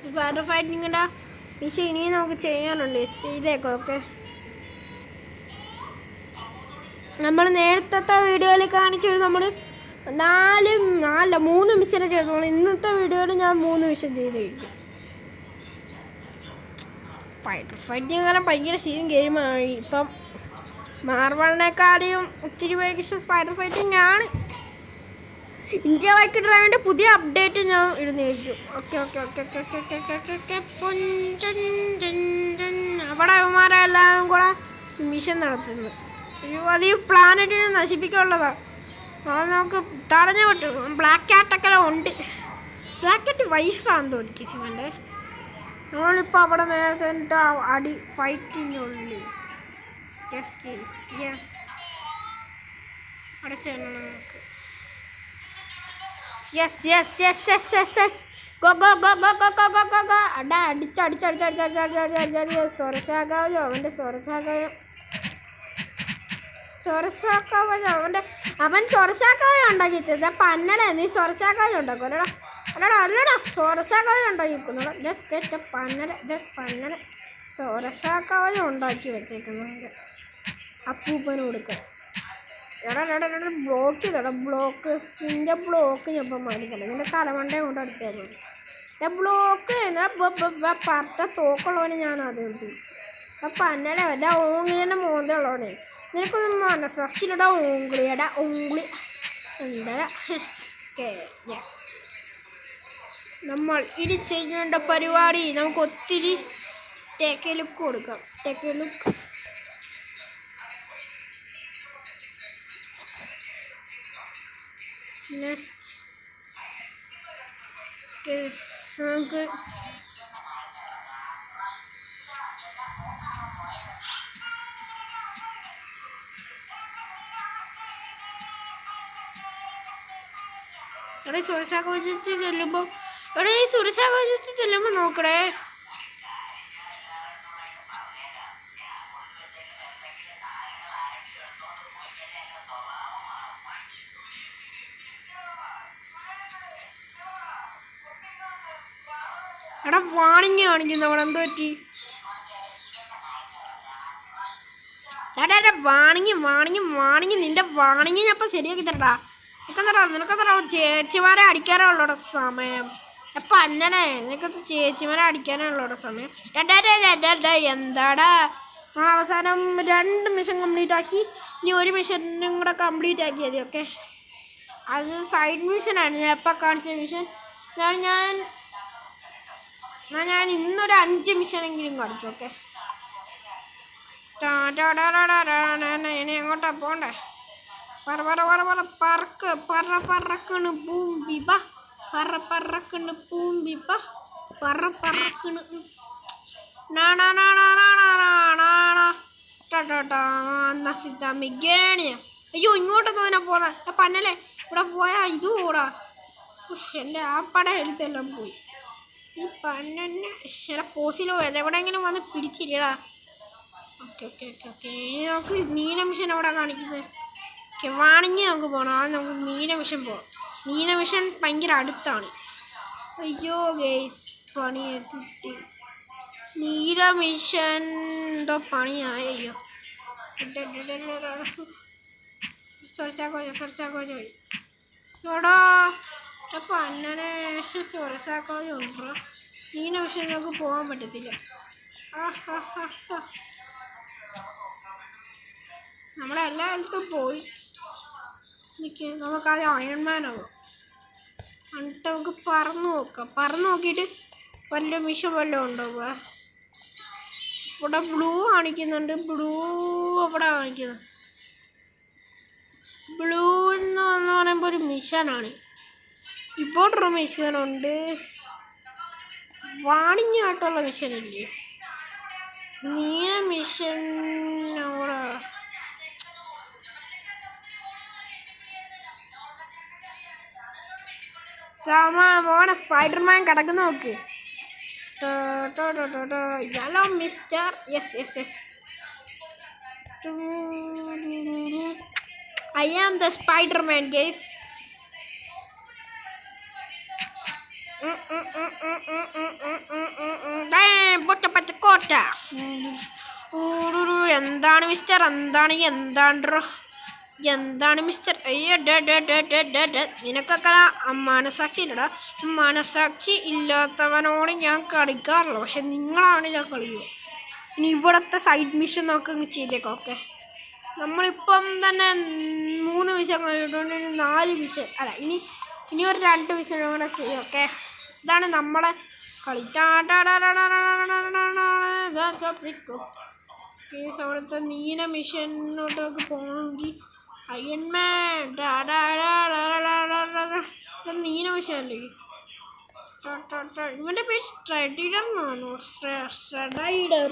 Spider ഫൈറ്റിങ്ങിൻ്റെ mission ഇനിയും നമുക്ക് ചെയ്യാനുണ്ട്. ചെയ്തേക്കാം. ഓക്കെ, നമ്മൾ നേരത്തെ വീഡിയോയിൽ കാണിച്ചു നമ്മൾ 3 മിഷനെ ചെയ്തോളൂ. ഇന്നത്തെ വീഡിയോയിൽ ഞാൻ 3 മിഷൻ ചെയ്തിരിക്കും. സ്പൈഡർ ഫൈറ്റിങ് അങ്ങനെ ഭയങ്കര സീൻ ഗെയിമാണ്. ഇപ്പം മാർവലിനെക്കാളും ഒത്തിരി പേർക്ക് ഇഷ്ടം സ്പൈഡർ ഫൈറ്റിംഗ് ആണ്. ഇന്ത്യ ബൈക്ക് ഡ്രൈവിൻ്റെ പുതിയ അപ്ഡേറ്റ് ഞാൻ ഇടുന്നതായിരിക്കും. Okay okay okay okay okay okay okay okay അവിടെ അവന്മാരെല്ലാം കൂടെ മിഷൻ നടത്തുന്നു. അത് ഈ പ്ലാനറ്റിനെ നശിപ്പിക്കാനുള്ളതാണ്. അത് നമുക്ക് തടഞ്ഞു പറ്റും. ബ്ലാക്ക് ക്യാറ്റൊക്കെ ഉണ്ട്. ബ്ലാക്ക് ക്യാറ്റ് വൈഫാണെന്ന് തോന്നിക്ക് ശിവൻ്റെ. നമ്മളിപ്പോൾ അവിടെ നേരത്തെ അടി ഫൈറ്റിനുള്ളിൽ അവിടെ ചെയ്യണം നമുക്ക്. സ്വരശാഖാവോ അവൻ്റെ സ്വരശാഖയോ അവൻ സ്വരശാഖാവോ ഉണ്ടാക്കിയത്. പന്നട നീ സ്വരശാഖാവോ ഉണ്ടാക്കും അല്ലടാ അല്ലടാ സ്വരശാഖാവോ ഉണ്ടാക്കിയിരിക്കുന്നു. പന്നട സ്വരശാഖാവോ ഉണ്ടാക്കി വെച്ചേക്കുന്നത് അപ്പൂപ്പന് കൊടുക്കാൻ. എടാ ബ്ലോക്ക് ചെയ്തടാ. നിന്റെ ബ്ലോക്ക് ഞാൻ മേടിക്കണ്ട. നിന്റെ തലമണ്ടയും കൊണ്ട് അടിച്ചാൽ മതി. ബ്ലോക്ക് പറഞ്ഞ തോക്കുള്ളവന് ഞാൻ അത് എടുത്തു. പന്നട എൻ്റെ ഓങ്ങിൻ്റെ മോന്തയുള്ളവനെ നിനക്കൊന്നും മനസ്സാക്കിയില്ലടാ. ഓങ്കുളി എന്താ. നമ്മൾ ഇനി ചെയ്യേണ്ട പരിപാടി നമുക്ക് ഒത്തിരി ടേക്ക് ലുക്ക് കൊടുക്കാം. ടേക്ക് ലുക്ക് നെക്സ്റ്റ് നമുക്ക് സുരക്ഷാക്ക വെച്ചിട്ട് ചെല്ലുമ്പോൾ ഈ സുരക്ഷാക്ക വെച്ചിട്ട് ചെല്ലുമ്പോൾ നോക്കണേ. എടാ വാണിങ് കാണിക്കുന്നു അവിടെ. എന്ത് പറ്റി? വാണിങ് നിന്റെ വാണിങ് ഞാൻ ഇപ്പം ശരിയാക്കി തരടാ. നിനക്കെന്താ ചേച്ചിമാരെ അടിക്കാനുള്ളൂടെ സമയം. അപ്പം അന്നനെ നിനക്ക് ചേച്ചിമാരെ അടിക്കാനുള്ളൂടെ സമയം. എന്താടാ അവസാനം 2 മിഷൻ കംപ്ലീറ്റ് ആക്കി. ഇനി 1 മിഷനും കൂടെ കംപ്ലീറ്റ് ആക്കിയത്. ഓക്കെ, അത് സൈഡ് മിഷനാണ്. ഞാൻ എപ്പോൾ കാണിച്ച മിഷൻ ഞാൻ ഇന്നൊരു 5 മിഷനെങ്കിലും കാണിച്ചു. ഓക്കെ, ഇനി എങ്ങോട്ടാ പോണ്ടേ? പറക്കണ് പൂമ്പിപ്പ പറക്കണ് പൂമ്പിപ്പ പറക്കണ് നസിതാമിഗേണിയ. അയ്യോ ഇങ്ങോട്ടൊന്നും തന്നെ പോതാ പന്നല്ലേ. ഇവിടെ പോയാ ഇത് കൂടാ. എൻ്റെ ആ പടം എഴുത്തെല്ലാം പോയി. ഈ പന്നെ എടാ പോസിലോ എവിടെയെങ്കിലും വന്ന് പിടിച്ചില്ലടാ. ഓക്കെ ഓക്കെ ഓക്കെ ഓക്കെ നമുക്ക് നീല മിഷൻ അവിടെ കാണിക്കുന്നത്. ഓക്കെ, വാണിങ്ങി നമുക്ക് പോകണം. അത് നമുക്ക് നീല മിഷൻ പോകാം. നീല മിഷൻ ഭയങ്കര അടുത്താണ്. അയ്യോ ഗൈസ് പണിയെ കിട്ടി. നീല മിഷൻ എന്തോ പണിയായി. അയ്യോ സുരക്ഷാക്കോ എടാ പന്നനെ സുരക്ഷാക്കോ ഉണ്ടോ. നീല മിഷൻ നമുക്ക് പോകാൻ പറ്റത്തില്ല. നമ്മളെല്ലാ സ്ഥലത്തും പോയി നിൽക്കുക. നമുക്കാദ്യം അയൺമാനാവും. എന്നിട്ട് നമുക്ക് പറന്ന് നോക്കാം. പറന്ന് നോക്കിയിട്ട് വല്ല മിഷൻ വല്ലതും ഉണ്ടോ. ഇവിടെ ബ്ലൂ കാണിക്കുന്നുണ്ട്. ബ്ലൂ അവിടെ കാണിക്കുന്നത്. ബ്ലൂ എന്ന് പറയുമ്പോൾ ഒരു മിഷനാണ്. ഇപ്പോഴൊരു മിഷനുണ്ട്. വാണിങ്ങായിട്ടുള്ള മിഷനില്ലേ. നീല മിഷൻ അവിടെ മോനെ സ്പൈഡർമാൻ കിടക്കുന്ന നോക്ക്. Yellow mister. Yes I am the Spider-Man, guys. പൊറ്റപ്പറ്റക്കോട്ട. എന്താണ് മിസ്റ്റർ? എന്താണ് മിസ്റ്റർ? അയ്യോ നിനക്കൊക്കെ മനസാക്ഷി ഇല്ലടാ. മനസാക്ഷി ഇല്ലാത്തവനോട് ഞാൻ കളിക്കാറില്ല. പക്ഷെ നിങ്ങളാണ് ഞാൻ കളിക്കുക. ഇനി ഇവിടുത്തെ സൈഡ് മിഷൻ നമുക്ക് ചെയ്തേക്കാം. ഓക്കെ, നമ്മളിപ്പം തന്നെ 3 മിഷൻ കഴിഞ്ഞിട്ടുണ്ട്. 4 മിഷൻ അല്ല, ഇനി ഒരു 2 മിഷൻ കൂടെ ചെയ്യും. ഓക്കെ, ഇതാണ് നമ്മളെ കളി. അവിടുത്തെ നീല മിഷനോട്ടൊക്കെ പോകണമെങ്കിൽ അയൺമാൻ നീല മിഷൻ അല്ലേ? ഇവൻ്റെ പേര് സ്ട്രൈഡർ എന്നാണോ? സ്ട്രൈഡർ.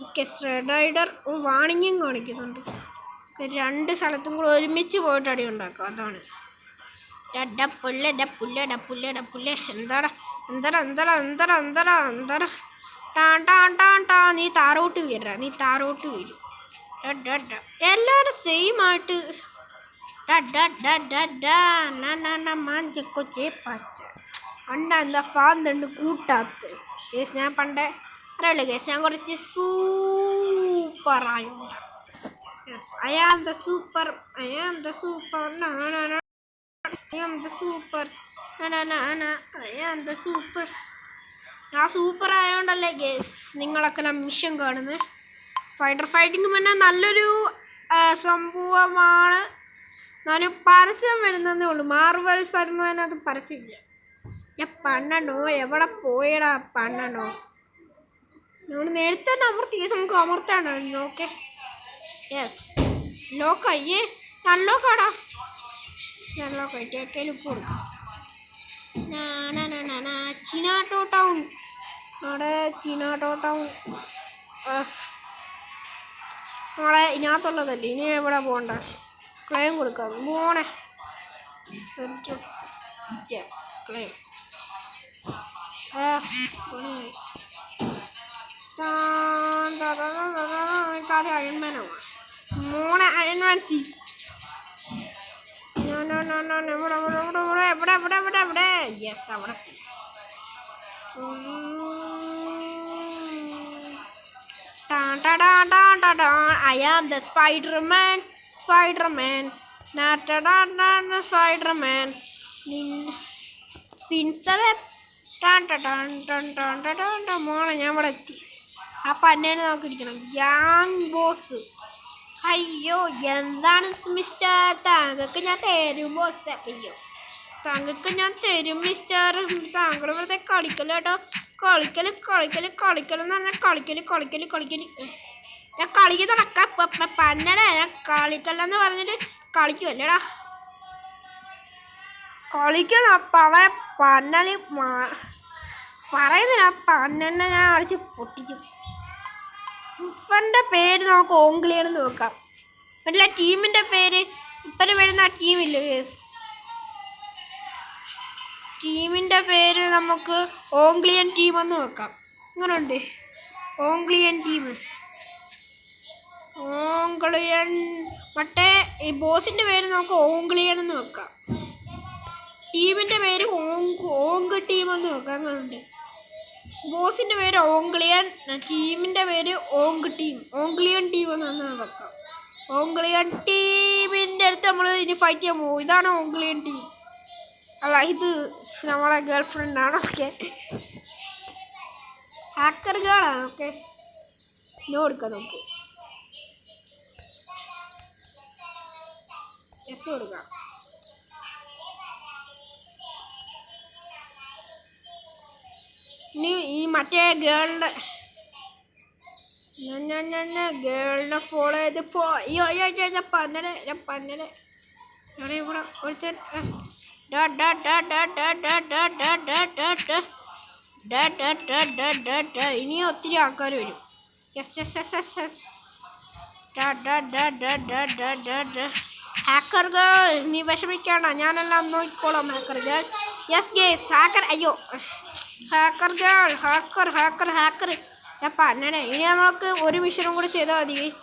ഓക്കെ, സ്ട്രൈഡർ വാണിംഗും കാണിക്കുന്നുണ്ട്. 2 സ്ഥലത്തും കൂടെ ഒരുമിച്ച് പോയിട്ട് അടി ഉണ്ടാക്കും. അതാണ് പുല്ല്. എന്താടാ നീ താറോട്ട് വീരും. എല്ലാവരും സെയിം ആയിട്ട് എന്താ ഫാന്തുണ്ട് കൂട്ടാത്ത കേസ്. ഞാൻ പണ്ടേ അറിയില്ല കേസ്, ഞാൻ കുറച്ച് സൂപ്പറായുണ്ട്. Yes, I am the super. ഞാൻ സൂപ്പർ ആയതുകൊണ്ടല്ലേ ഗേസ് നിങ്ങളൊക്കെ മിഷൻ കാണുന്നത്. സ്പൈഡർ ഫൈറ്റിങ് പിന്നെ നല്ലൊരു സംഭവമാണ്. ഞാൻ പരസ്യം വരുന്നതേ ഉള്ളൂ. മാർവൽ സ്പൈഡർമാൻ അത് പരസ്യമില്ല. പണ്ണനോ എവിടെ പോയടാ പണ്ണനോ? നമ്മൾ നേരത്തെ തന്നെ അമർത്തി. നമുക്ക് അമർത്താണ്ടല്ലോ. Okay, yes, lock. അയ്യേ നല്ലോക്കാടാ. കേക്കയിൽ ഉപ്പ് കൊടുക്കാം. ചിനാട്ടോ ടൗൺ. നമ്മുടെ ചിനാട്ടോ ടൗൺ നമ്മളെ ഇതിനകത്തുള്ളതല്ലേ. ഇനി എവിടെ പോകണ്ട? ക്ലെയിം കൊടുക്കാം. പോണേ ക്ലെയിം. അയൺമാനോ മോണെ? അയൺമാൻ സി. എവിടെ? യെസ്, അവിടെ. I am the Spider-Man. Spider-Man. Spins the web. മോളെ ഞാൻ ഇവിടെ എത്തി. ആ പന്നേനെ നമുക്ക് ഇരിക്കണം. Gang boss. അയ്യോ എന്താണ് മിസ്റ്റർ? താങ്കൾക്ക് ഞാൻ തരും ബോസ്. അയ്യോ താങ്കൾക്ക് ഞാൻ തരും മിസ്റ്റർ. താങ്കൾ വെറുതെ കളിക്കല് കേട്ടോ. കളിക്കലെന്ന് പറഞ്ഞാൽ കളിക്കല്. ഞാൻ കളിക്ക് തുടക്കാം പന്നടേ. ഞാൻ കളിക്കല്ലെന്ന് പറഞ്ഞിട്ട് കളിക്കുമല്ലേടാ. കളിക്കുന്ന അവനെ പന്നലി പറയുന്നില്ല. പന്നെ ഞാൻ അടിച്ച് പൊട്ടിക്കും. ഇവൻ്റെ പേര് നമുക്ക് ഓംഗ്ലിയാണെന്ന് നോക്കാം. അല്ല, ടീമിൻ്റെ പേര് ഇപ്പം വരുന്ന ആ ടീമില്ലേ? യെസ്, ടീമിൻ്റെ പേര് നമുക്ക് ഓംഗ്ലിയൻ ടീമെന്ന് വെക്കാം. അങ്ങനെയുണ്ട് ഓംഗ്ലിയൻ ടീം. മറ്റേ ഈ ബോസിൻ്റെ പേര് നമുക്ക് ഓംഗ്ലിയൻ എന്ന് വെക്കാം. ടീമിൻ്റെ പേര് ഓങ്ക് ടീമെന്ന് വെക്കാം. അങ്ങനെയുണ്ട്. ബോസിൻ്റെ പേര് ഓംഗ്ലിയൻ, ടീമിൻ്റെ പേര് ഓംഗ്ലിയൻ ടീം എന്നാണ് വെക്കാം. ഓംഗ്ലിയൻ ടീമിൻ്റെ അടുത്ത് നമ്മൾ ഇനി ഫൈറ്റ് ചെയ്യാൻ പോകും. ഇതാണ് ഓംഗ്ലിയൻ ടീം. അല്ല, ഇത് നമ്മളെ ഗേൾ ഫ്രണ്ടാണ്. ഓക്കെ, ഹാക്കർ ഗേളാണ്. ഓക്കെ, നോ കൊടുക്കാം. നമുക്ക് എസ് കൊടുക്കാം. ഇനി ഈ മറ്റേ ഗേളിനെ ഫോളോ ചെയ്ത് അയ്യോ പന്നലെ ഇവിടെ ഒരുത്തൻ. ഇനിയും ഒത്തിരി ആൾക്കാർ വരും. ഹാക്കർ ഗേൾ നീ വിഷമിക്കാണ്ട, ഞാനെല്ലാം നോക്കിക്കോളാം. Hacker girl. Yes guys, hacker. അയ്യോ ഹാക്കർ ഗേൾ. ഹാക്കർ ഞാൻ പറഞ്ഞേ. ഇനി നമുക്ക് ഒരു മിഷനും കൂടി ചെയ്താൽ മതി ഗേസ്.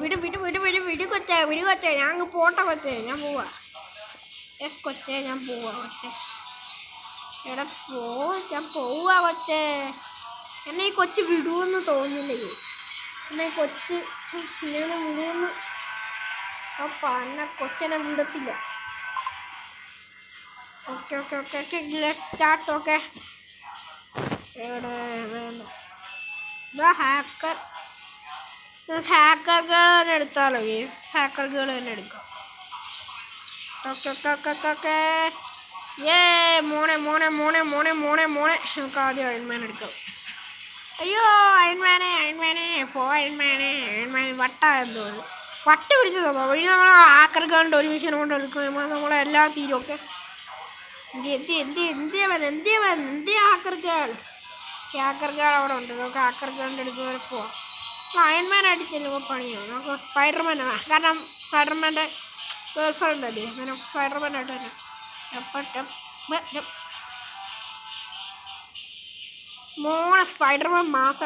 വിട് കൊച്ചേ. ഞാൻ അങ്ങ് പോട്ടെ കൊച്ചേ. ഞാൻ പോവാ. യെസ് കൊച്ചേ, ഞാൻ പോവാ കൊച്ചേ. എവിടെ ഞാൻ പോവാ കൊച്ചേ. എന്നെ ഈ കൊച്ച് വിടുമെന്ന് തോന്നുന്നില്ല ഗേസ്. എന്നെ കൊച്ച് ഇങ്ങനെ വിടുമെന്ന് എന്നെ കൊച്ചെന്നെ വിടത്തില്ല. Okay okay okay okay let's start. Okay, hacker girl തന്നെ എടുത്താലോ ഗേസ്? ഹാക്കർ ഗേൾ തന്നെ എടുക്കാം. Okay okay okay okay okay മോനെ മോനെ മോനെ മോനെ മോനെ മോനെ നമുക്ക് ആദ്യം അയൺമാൻ എടുക്കാം. അയ്യോ അയൺമാനെ പോ അയൺമാൻ വട്ടായെന്ന് തോന്നുന്നു. വട്ട പിടിച്ചതോ ഇനി നമ്മൾ ഹാക്കർ ഗേളിൻ്റെ ഒരു മിഷൻ കൊണ്ട് എടുക്കുമ്പോൾ നമ്മളെല്ലാം തീരും. ഓക്കെ, എന്ത് ഹാക്കർ ഗേൾ അവിടെ ഉണ്ട്. നമുക്ക് ഹാക്കർ ഗേളിൻ്റെ അടുത്ത് വരെ പോവാം. അയൺമാൻ ആയിട്ട് ചെല്ലുമ്പോൾ പണിയാവും. നമുക്ക് സ്പൈഡർമാൻ കാരണം സ്പൈഡർമാൻ്റെ ഗേൾ ഫ്രണ്ട് അല്ലേ, അങ്ങനെ സ്പൈഡർമാൻ ആയിട്ട് തന്നെ. മോളെ സ്പൈഡർമാൻ മാസ്.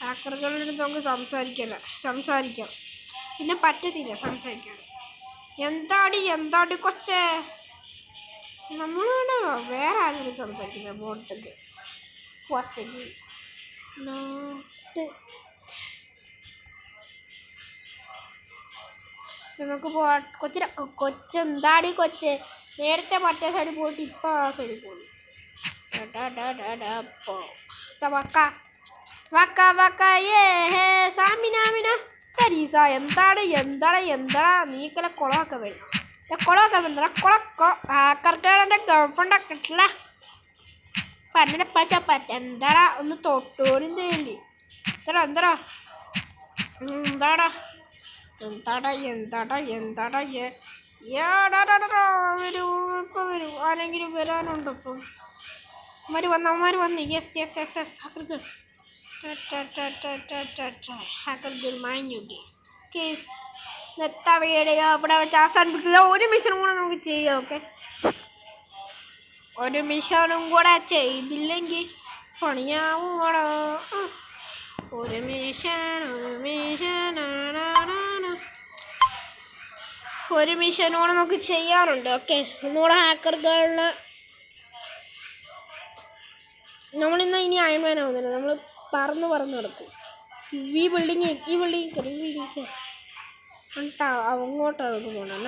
ഹാക്കർ ഗേളിൻ്റെ അടുത്ത് നമുക്ക് സംസാരിക്കാം. പിന്നെ പറ്റത്തില്ല സംസാരിക്കാൻ. എന്താടി കൊച്ചേ, നമ്മളോട് വേറെ ആരും സംസാരിക്കുന്നത് ബോട്ടൊക്കെ നമുക്ക് പോവാ. കൊച്ചെന്താടി കൊച്ചേ, നേരത്തെ മറ്റേ സൈഡിൽ പോയിട്ട് ഇപ്പം ആ സൈഡിൽ പോകുന്നു. എന്താടാ നീക്കല കുളമൊക്കെ വേണം. ഹാക്കർക്കാരൻ്റെ ഗേൾഫ്രണ്ടൊക്കെ കിട്ടില്ല. പന്നെ എന്താടാ ഒന്ന് തൊട്ടോടും ചെയ്യല്ലേ? എന്താടാ വരൂ. ഇപ്പം വരൂ, ആരെങ്കിലും വരാനുണ്ടോ? ഇപ്പം അവന്മാർ വന്ന്. യെസ് ഹാക്കർ ഗേൾ മാഞ്ഞു കേസ്. വീഡിയോ ഇവിടെ വെച്ച് അവസാനിപ്പിക്കുക. ഒരു മിഷൻ കൂടെ നമുക്ക് ചെയ്യാം. ഓക്കെ, ഒരു മിഷനും കൂടെ ചെയ്തില്ലെങ്കിൽ പണിയാവൂടാ. ഒരു മിഷനോടെ നമുക്ക് ചെയ്യാറുണ്ട്. ഓക്കെ, ഒന്നുകൂടെ ഹാക്കർ ഗേളിന് ഇനി അയൺമാൻ ആവുന്നില്ല. നമ്മൾ പറന്ന് നടക്കും. ഈ ബിൽഡിങ് കയറി അങ്ങോട്ടാ നമുക്ക് പോകണം.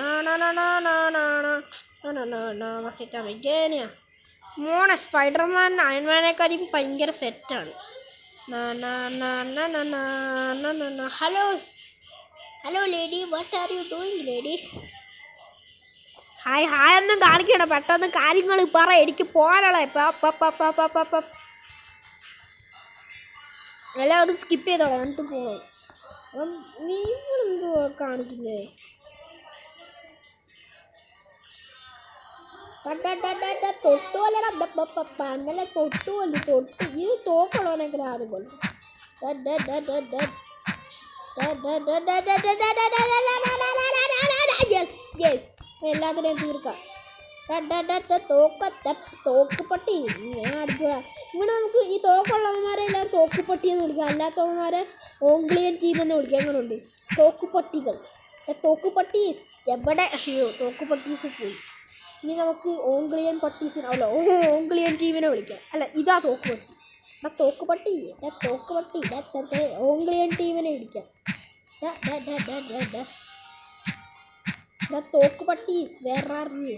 മോനെ സ്പൈഡർമാൻ അയൺമാനേക്കാളും ഭയങ്കര സെറ്റാണ്. Hello lady, what are you doing lady? Hi ഒന്നും കാണിക്കണം, പെട്ടെന്ന് കാര്യങ്ങൾ പറ, എനിക്ക് പോകാനുള്ള. എല്ലാവർക്കും സ്കിപ്പ് ചെയ്തോളാം, എന്നിട്ട് പോകണം. നീ കാണിക്കുന്നേ തൊട്ടുപോലടാ പന്നലെ തൊട്ട് ഇത് തോക്കളോനെങ്കിൽ ആദ്യം കൊല്ലും. എല്ലാത്തിനെയും തീർക്കാം. തോക്കുപട്ടി ഞാൻ അടിക്കുക. ഇവിടെ നമുക്ക് ഈ തോക്കുള്ളവന്മാരെ എല്ലാം തോക്കുപട്ടി എന്ന് വിളിക്കാം, അല്ലാത്തവന്മാരെ ഓംഗ്ലിയൻ ടീം എന്ന് വിളിക്കാം. അങ്ങനെ ഉണ്ട് തോക്കുപട്ടികൾ. തോക്കുപട്ടീസ് എവിടെ? അയ്യോ, തോക്കുപട്ടീസ് പോയി. ഇനി നമുക്ക് ഓംഗ്ലിയൻ ടീമിനെ വിളിക്കാം. അല്ല, ഇതാ തോക്കുപട്ടി. തോക്കുപട്ടി ഓംഗ്ലിയൻ ടീമിനെ വിളിക്കാം. തോക്കുപട്ടീസ് വേറെ അറിഞ്ഞു.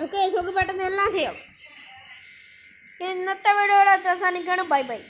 ഓക്കെ, പെട്ടെന്ന് എല്ലാം ചെയ്യാം. ഇന്നത്തെ വീഡിയോയുടെ അവസാനിക്കാണ്. ബൈ.